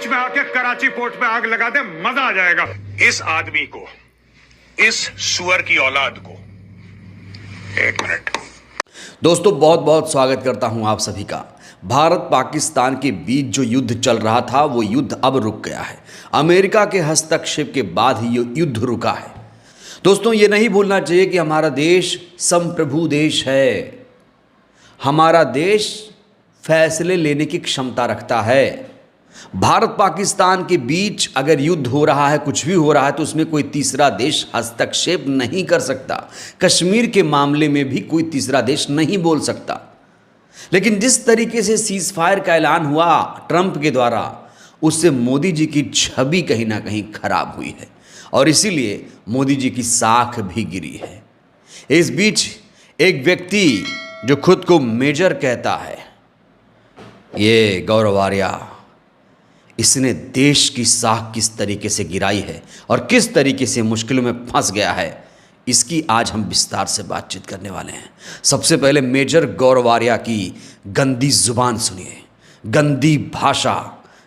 बीच में आके कराची पोर्ट पे आग लगा दे, मजा आ जाएगा। इस आदमी को, इस सुअर की औलाद को, एक मिनट। दोस्तों बहुत बहुत स्वागत करता हूं आप सभी का। भारत पाकिस्तान के बीच जो युद्ध चल रहा था वो युद्ध अब रुक गया है। अमेरिका के हस्तक्षेप के बाद ही ये युद्ध रुका है। दोस्तों ये नहीं भूलना चाहिए कि हमारा देश संप्रभु देश है। हमारा देश फैसले लेने की क्षमता रखता है। भारत पाकिस्तान के बीच अगर युद्ध हो रहा है, कुछ भी हो रहा है, तो उसमें कोई तीसरा देश हस्तक्षेप नहीं कर सकता। कश्मीर के मामले में भी कोई तीसरा देश नहीं बोल सकता। लेकिन जिस तरीके से सीज फायर का ऐलान हुआ ट्रंप के द्वारा, उससे मोदी जी की छवि कहीं ना कहीं खराब हुई है और इसीलिए मोदी जी की साख भी गिरी है। इस बीच एक व्यक्ति जो खुद को मेजर कहता है, ये गौरव आर्या, इसने देश की साख किस तरीके से गिराई है और किस तरीके से मुश्किलों में फंस गया है, इसकी आज हम विस्तार से बातचीत करने वाले हैं। सबसे पहले मेजर गौरव आर्या की गंदी जुबान सुनिए, गंदी भाषा,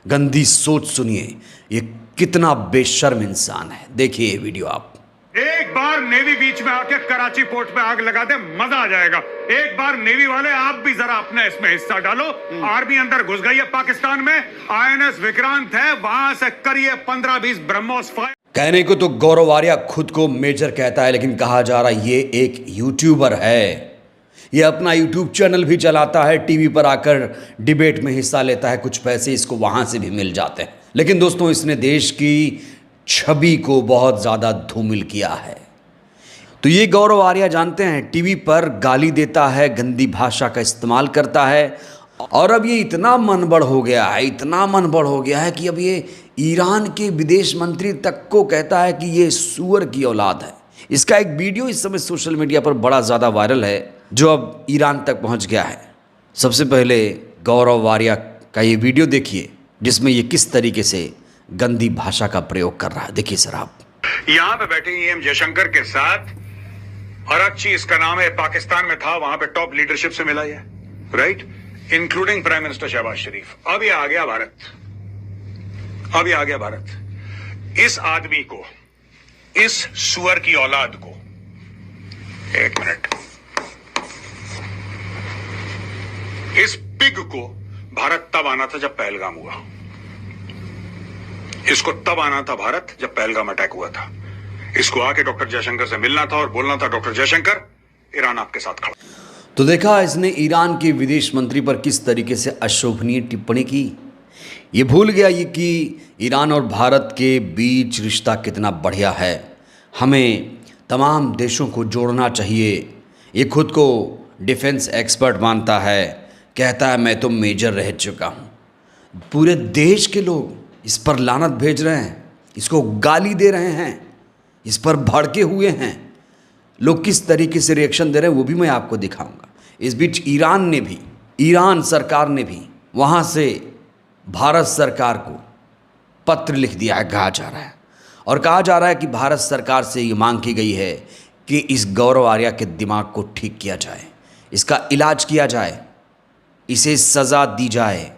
गंदी सोच सुनिए। ये कितना बेशर्म इंसान है। देखिए ये वीडियो आप। एक बार नेवी बीच में आके कराची पोर्ट पे आग लगा दे, मजा आ जाएगा। एक बार नेवी वाले आप भी जरा अपना इसमें हिस्सा डालो। आर्मी अंदर घुस गई है पाकिस्तान में। आईएनएस विक्रांत है, वहां से करिए 15-20 ब्रह्मोस फायर। कहने को तो गौरव आर्या खुद को मेजर कहता है, लेकिन कहा जा रहा है ये एक यूट्यूबर है। ये अपना यूट्यूब चैनल भी चलाता है, टीवी पर आकर डिबेट में हिस्सा लेता है, कुछ पैसे इसको वहां से भी मिल जाते हैं। लेकिन दोस्तों इसने देश की छवि को बहुत ज़्यादा धूमिल किया है। तो ये गौरव आर्या जानते हैं, टीवी पर गाली देता है, गंदी भाषा का इस्तेमाल करता है और अब ये इतना मनबड़ हो गया है, इतना मनबड़ हो गया है कि अब ये ईरान के विदेश मंत्री तक को कहता है कि ये सुअर की औलाद है। इसका एक वीडियो इस समय सोशल मीडिया पर बड़ा ज़्यादा वायरल है, जो अब ईरान तक पहुंच गया है। सबसे पहले गौरव आर्या का ये वीडियो देखिए, जिसमें ये किस तरीके से गंदी भाषा का प्रयोग कर रहा है। देखिए सर आप। यहां पे बैठे एम जयशंकर के साथ, अराक्ची इसका नाम है, पाकिस्तान में था, वहां पे टॉप लीडरशिप से मिला है, right, including prime minister Shehbaz Sharif. अब ये आ गया भारत, अब ये आ गया भारत। इस आदमी को, इस सुअर की औलाद को, एक मिनट, इस पिग को भारत तब आना था जब पहलगाम हुआ। इसको तब आना था भारत जब पहलगाम अटैक हुआ था। इसको आके डॉक्टर जयशंकर से मिलना था और बोलना था, डॉक्टर जयशंकर, ईरान आपके साथ खड़ा। तो देखा इसने ईरान के विदेश मंत्री पर किस तरीके से अशोभनीय टिप्पणी की। ये भूल गया ये कि ईरान और भारत के बीच रिश्ता कितना बढ़िया है। हमें तमाम देशों को जोड़ना चाहिए। ये खुद को डिफेंस एक्सपर्ट मानता है, कहता है मैं तो मेजर रह चुका हूँ। पूरे देश के लोग इस पर लानत भेज रहे हैं, इसको गाली दे रहे हैं, इस पर भड़के हुए हैं। लोग किस तरीके से रिएक्शन दे रहे हैं वो भी मैं आपको दिखाऊंगा। इस बीच ईरान सरकार ने भी वहाँ से भारत सरकार को पत्र लिख दिया है, कहा जा रहा है। और कहा जा रहा है कि भारत सरकार से ये मांग की गई है कि इस गौरव आर्या के दिमाग को ठीक किया जाए, इसका इलाज किया जाए, इसे सज़ा दी जाए।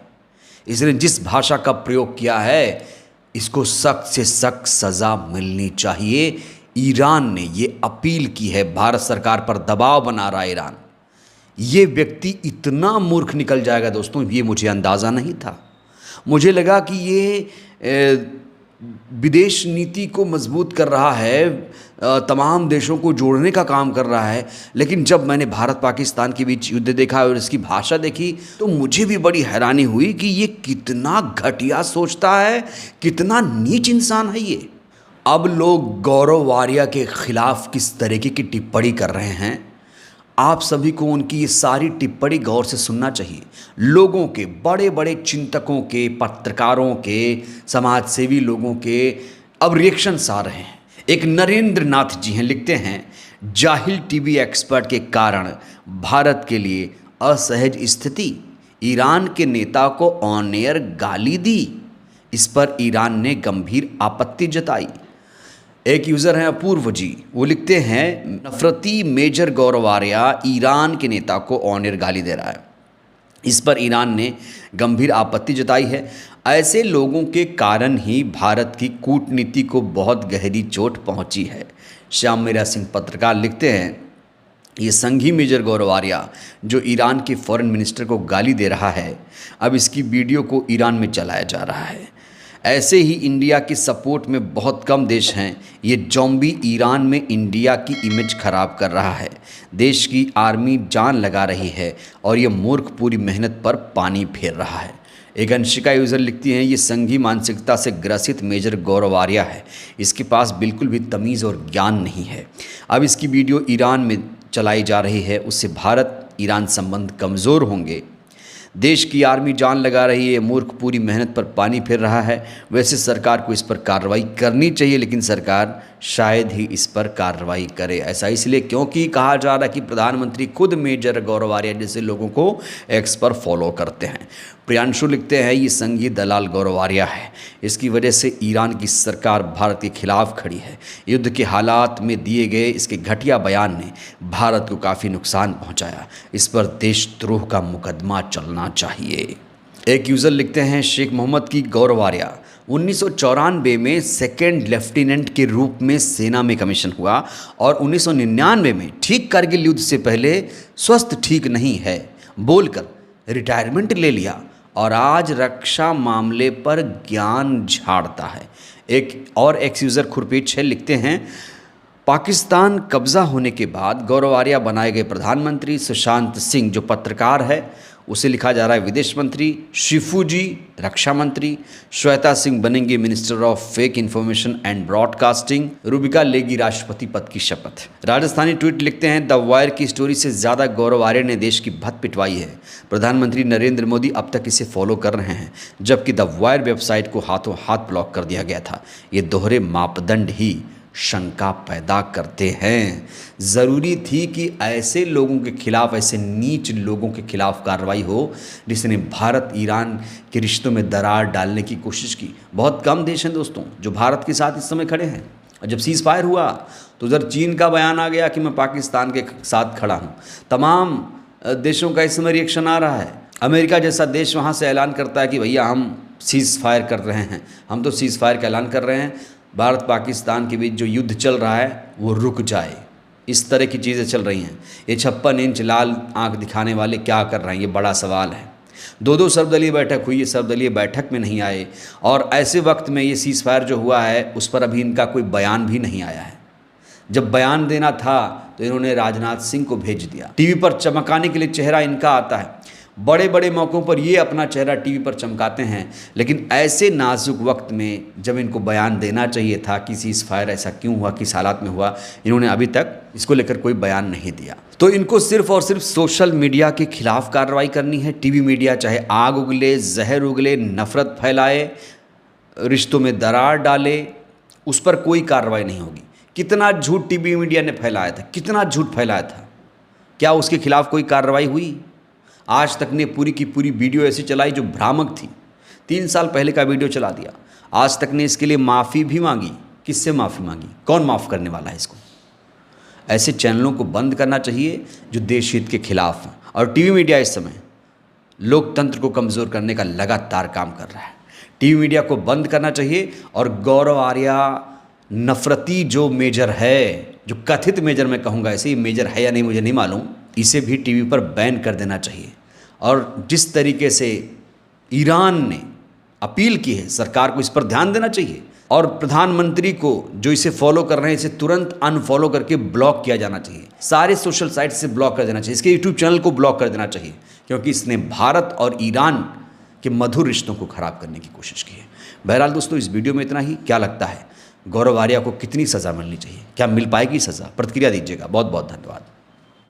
इसने जिस भाषा का प्रयोग किया है, इसको सख्त से सख्त सज़ा मिलनी चाहिए। ईरान ने ये अपील की है, भारत सरकार पर दबाव बना रहा है ईरान। ये व्यक्ति इतना मूर्ख निकल जाएगा दोस्तों, ये मुझे अंदाज़ा नहीं था। मुझे लगा कि ये विदेश नीति को मजबूत कर रहा है, तमाम देशों को जोड़ने का काम कर रहा है। लेकिन जब मैंने भारत पाकिस्तान के बीच युद्ध देखा और इसकी भाषा देखी तो मुझे भी बड़ी हैरानी हुई कि ये कितना घटिया सोचता है, कितना नीच इंसान है ये। अब लोग गौरव आर्या के खिलाफ किस तरीके की टिप्पणी कर रहे हैं, आप सभी को उनकी ये सारी टिप्पणी गौर से सुनना चाहिए। लोगों के, बड़े बड़े चिंतकों के, पत्रकारों के, समाजसेवी लोगों के अब रिएक्शंस आ रहे हैं। एक नरेंद्र नाथ जी हैं, लिखते हैं, जाहिल टीवी एक्सपर्ट के कारण भारत के लिए असहज स्थिति, ईरान के नेता को ऑन एयर गाली दी, इस पर ईरान ने गंभीर आपत्ति जताई। एक यूज़र हैं अपूर्व जी, वो लिखते हैं, नफरती मेजर गौरव आर्या ईरान के नेता को ऑन एयर गाली दे रहा है। इस पर ईरान ने गंभीर आपत्ति जताई है। ऐसे लोगों के कारण ही भारत की कूटनीति को बहुत गहरी चोट पहुंची है। श्याम मीरा सिंह पत्रकार लिखते हैं, ये संघी मेजर गौरव आर्या जो ईरान के फॉरेन मिनिस्टर को गाली दे रहा है, अब इसकी वीडियो को ईरान में चलाया जा रहा है। ऐसे ही इंडिया के सपोर्ट में बहुत कम देश हैं। ये जॉम्बी ईरान में इंडिया की इमेज खराब कर रहा है। देश की आर्मी जान लगा रही है और ये मूर्ख पूरी मेहनत पर पानी फेर रहा है। एक अंशिका यूज़र लिखती हैं, ये संघी मानसिकता से ग्रसित मेजर गौरव आर्या है। इसके पास बिल्कुल भी तमीज़ और ज्ञान नहीं है। अब इसकी वीडियो ईरान में चलाई जा रही है, उससे भारत ईरान संबंध कमज़ोर होंगे। देश की आर्मी जान लगा रही है, मूर्ख पूरी मेहनत पर पानी फेर रहा है। वैसे सरकार को इस पर कार्रवाई करनी चाहिए, लेकिन सरकार शायद ही इस पर कार्रवाई करे। ऐसा इसलिए क्योंकि कहा जा रहा है कि प्रधानमंत्री खुद मेजर गौरव आर्या जैसे लोगों को एक्स पर फॉलो करते हैं। प्रियांशु लिखते हैं, ये संघी दलाल गौरव आर्या है। इसकी वजह से ईरान की सरकार भारत के खिलाफ खड़ी है। युद्ध के हालात में दिए गए इसके घटिया बयान ने भारत को काफ़ी नुकसान पहुंचाया। इस पर देशद्रोह का मुकदमा चलना चाहिए। एक यूज़र लिखते हैं, शेख मोहम्मद की गौरव आर्या 1994 में सेकेंड लेफ्टिनेंट के रूप में सेना में कमीशन हुआ और 1999 में ठीक कारगिल युद्ध से पहले स्वस्थ ठीक नहीं है बोलकर रिटायरमेंट ले लिया और आज रक्षा मामले पर ज्ञान झाड़ता है। एक और एक्स यूज़र खुरपीट छः लिखते हैं, पाकिस्तान कब्ज़ा होने के बाद गौरव आर्या बनाए गए प्रधानमंत्री। सुशांत सिंह जो पत्रकार है उसे लिखा जा रहा है विदेश मंत्री। शिफू जी रक्षा मंत्री। श्वेता सिंह बनेंगे minister of fake information and broadcasting. Rubika लेगी राष्ट्रपति पद की शपथ। राजस्थानी ट्वीट लिखते हैं, द वायर की स्टोरी से ज़्यादा गौरव आर्या ने देश की भत पिटवाई है। प्रधानमंत्री नरेंद्र मोदी अब तक इसे फॉलो कर रहे हैं, जबकि द वायर वेबसाइट को हाथों हाथ ब्लॉक कर दिया गया था। ये दोहरे मापदंड ही शंका पैदा करते हैं। ज़रूरी थी कि ऐसे लोगों के खिलाफ, ऐसे नीच लोगों के खिलाफ कार्रवाई हो जिसने भारत ईरान के रिश्तों में दरार डालने की कोशिश की। बहुत कम देश हैं दोस्तों जो भारत के साथ इस समय खड़े हैं। और जब सीज़ फायर हुआ तो उधर चीन का बयान आ गया कि मैं पाकिस्तान के साथ खड़ा हूँ। तमाम देशों का इस समय रिएक्शन आ रहा है। अमेरिका जैसा देश वहाँ से ऐलान करता है कि भैया हम सीज़ फायर कर रहे हैं, हम तो सीज़ फायर का ऐलान कर रहे हैं, भारत पाकिस्तान के बीच जो युद्ध चल रहा है वो रुक जाए। इस तरह की चीज़ें चल रही हैं। ये 56 इंच लाल आंख दिखाने वाले क्या कर रहे हैं, ये बड़ा सवाल है। दो सर्वदलीय बैठक हुई, ये सर्वदलीय बैठक में नहीं आए और ऐसे वक्त में ये सीज़ फायर जो हुआ है उस पर अभी इनका कोई बयान भी नहीं आया है। जब बयान देना था तो इन्होंने राजनाथ सिंह को भेज दिया। टीवी पर चमकाने के लिए चेहरा इनका आता है। बड़े बड़े मौक़ों पर ये अपना चेहरा टीवी पर चमकाते हैं, लेकिन ऐसे नाजुक वक्त में जब इनको बयान देना चाहिए था कि सीज़ फायर ऐसा क्यों हुआ, किस हालात में हुआ, इन्होंने अभी तक इसको लेकर कोई बयान नहीं दिया। तो इनको सिर्फ और सिर्फ सोशल मीडिया के खिलाफ कार्रवाई करनी है। टीवी मीडिया चाहे आग उगले, जहर उगले, नफ़रत फैलाए, रिश्तों में दरार डाले, उस पर कोई कार्रवाई नहीं होगी। कितना झूठ टीवी मीडिया ने फैलाया था, कितना झूठ फैलाया था, क्या उसके खिलाफ कोई कार्रवाई हुई? आज तक ने पूरी की पूरी वीडियो ऐसी चलाई जो भ्रामक थी। 3 साल पहले का वीडियो चला दिया। आज तक ने इसके लिए माफ़ी भी मांगी। किससे माफ़ी मांगी? कौन माफ़ करने वाला है इसको? ऐसे चैनलों को बंद करना चाहिए जो देश हित के खिलाफ हैं। और टीवी मीडिया इस समय लोकतंत्र को कमज़ोर करने का लगातार काम कर रहा है। टीवी मीडिया को बंद करना चाहिए और गौरव आर्या नफरती जो मेजर है, जो कथित मेजर मैं कहूँगा, ऐसे ही मेजर है या नहीं मुझे नहीं मालूम, इसे भी टीवी पर बैन कर देना चाहिए। और जिस तरीके से ईरान ने अपील की है, सरकार को इस पर ध्यान देना चाहिए और प्रधानमंत्री को जो इसे फॉलो कर रहे हैं इसे तुरंत अनफॉलो करके ब्लॉक किया जाना चाहिए। सारे सोशल साइट से ब्लॉक कर देना चाहिए। इसके यूट्यूब चैनल को ब्लॉक कर देना चाहिए, क्योंकि इसने भारत और ईरान के मधुर रिश्तों को खराब करने की कोशिश की है। बहरहाल दोस्तों, इस वीडियो में इतना ही। क्या लगता है, गौरव आर्या को कितनी सज़ा मिलनी चाहिए? क्या मिल पाएगी सज़ा? प्रतिक्रिया दीजिएगा। बहुत बहुत धन्यवाद।